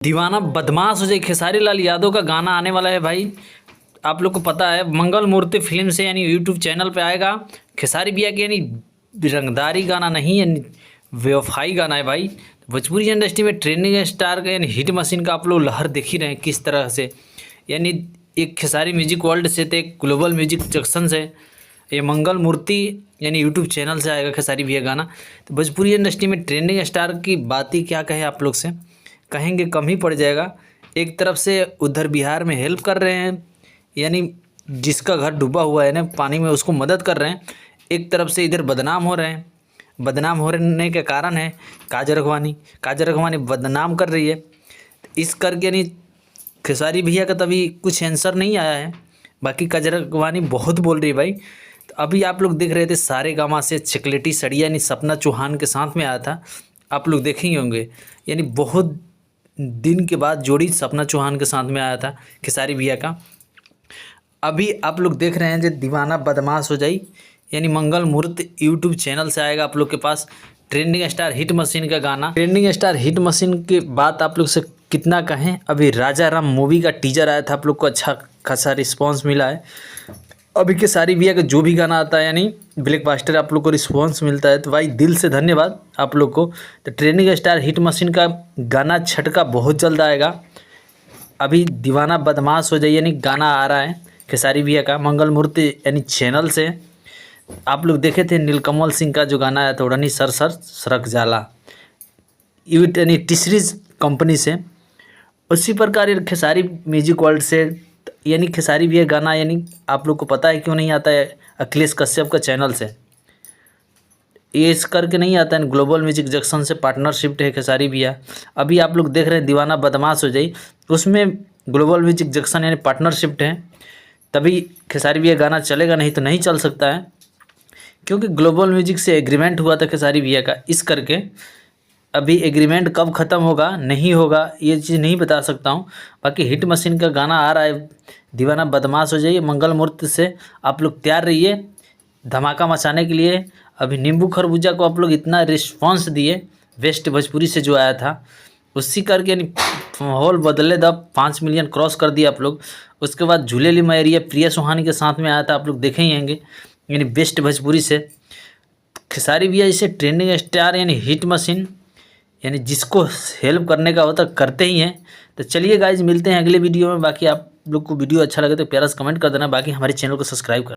दीवाना बदमाश हो जाए खेसारी लाल यादव का गाना आने वाला है भाई। आप लोग को पता है मंगल मूर्ति फिल्म से यानी यूट्यूब चैनल पे आएगा खेसारी भैया की, यानी रंगदारी गाना नहीं यानी बेवफाई गाना है भाई। भोजपुरी इंडस्ट्री में ट्रेंडिंग स्टार का यानी हिट मशीन का आप लोग लहर देख ही रहे हैं किस तरह से, यानी एक खेसारी म्यूजिक वर्ल्ड से तो एक ग्लोबल म्यूजिक जंक्शन से ये मंगल मूर्ति यानी यूट्यूब चैनल से आएगा खेसारी भैया गाना। तो भोजपुरी इंडस्ट्री में ट्रेंडिंग स्टार की बात ही क्या कहे, आप लोग से कहेंगे कम ही पड़ जाएगा। एक तरफ से उधर बिहार में हेल्प कर रहे हैं, यानी जिसका घर डूबा हुआ है ना पानी में उसको मदद कर रहे हैं। एक तरफ से इधर बदनाम हो रहे हैं। बदनाम होने के कारण है काजल रखवानी बदनाम कर रही है। इस करके यानी खेसारी भैया का तभी कुछ आंसर नहीं आया है। बाकी काजल रखवानी बहुत बोल रही है भाई। तो अभी आप लोग देख रहे थे सारेगामा से चॉकलेटी सड़िया यानी सपना चौहान के साथ में आया था, आप लोग देखेंगे होंगे। यानी बहुत दिन के बाद जोड़ी सपना चौहान के साथ में आया था खेसारी भैया का। अभी आप लोग देख रहे हैं जो दीवाना बदमाश हो जाई यानी मंगल मूर्ति यूट्यूब चैनल से आएगा आप लोग के पास ट्रेंडिंग स्टार हिट मशीन का गाना। ट्रेंडिंग स्टार हिट मशीन की बात आप लोग से कितना कहें, अभी राजा राम मूवी का टीजर आया था, आप लोग को अच्छा खासा रिस्पॉन्स मिला है। अभी खेसारी भैया का जो भी गाना आता है यानी ब्लॉकबस्टर आप लोग को रिस्पॉन्स मिलता है, तो भाई दिल से धन्यवाद आप लोग को। तो ट्रेंडिंग स्टार हिट मशीन का गाना छटका बहुत जल्द आएगा। अभी दीवाना बदमाश हो जाए यानी गाना आ रहा है खेसारी भैया का मंगल मूर्ति यानी चैनल से। आप लोग देखे थे नीलकमल सिंह का जो गाना आया था उड़नी सर सर सरक जाला यानी टीसीरीज कंपनी से। उसी प्रकार खेसारी म्यूजिक वर्ल्ड से यानी खेसारी भैया गाना यानी आप लोग को पता है क्यों नहीं आता है, अखिलेश कश्यप का चैनल से ये इस करके नहीं आता है, ग्लोबल म्यूजिक जंक्शन से पार्टनरशिप है खेसारी भैया। अभी आप लोग देख रहे हैं दीवाना बदमाश हो जाए, उसमें ग्लोबल म्यूजिक जंक्शन यानी पार्टनरशिप है, तभी खेसारी भैया गाना चलेगा, नहीं तो नहीं चल सकता है क्योंकि ग्लोबल म्यूजिक से एग्रीमेंट हुआ था खेसारी भैया का। इस करके अभी एग्रीमेंट कब ख़त्म होगा नहीं होगा ये चीज़ नहीं बता सकता हूँ। बाकी हिट मशीन का गाना आ रहा है दीवाना बदमाश हो जाइए मंगल मूर्ति से। आप लोग तैयार रहिए धमाका मचाने के लिए। अभी नींबू खरबूजा को आप लोग इतना रिस्पॉन्स दिए वेस्ट भोजपुरी से जो आया था, उसी करके यानी माहौल बदले दब 5 मिलियन क्रॉस कर दिया आप लोग। उसके बाद झूलेली मैरिया प्रिया सुहानी के साथ में आया था, आप लोग देखे ही होंगे यानी बेस्ट भोजपुरी से। खेसारी भैया इसे ट्रेंडिंग स्टार यानी हिट मशीन यानी जिसको हेल्प करने का होता करते ही हैं। तो चलिए गाइज मिलते हैं अगले वीडियो में। बाकी आप लोग को वीडियो अच्छा लगे तो प्यारा सा कमेंट कर देना, बाकी हमारे चैनल को सब्सक्राइब कर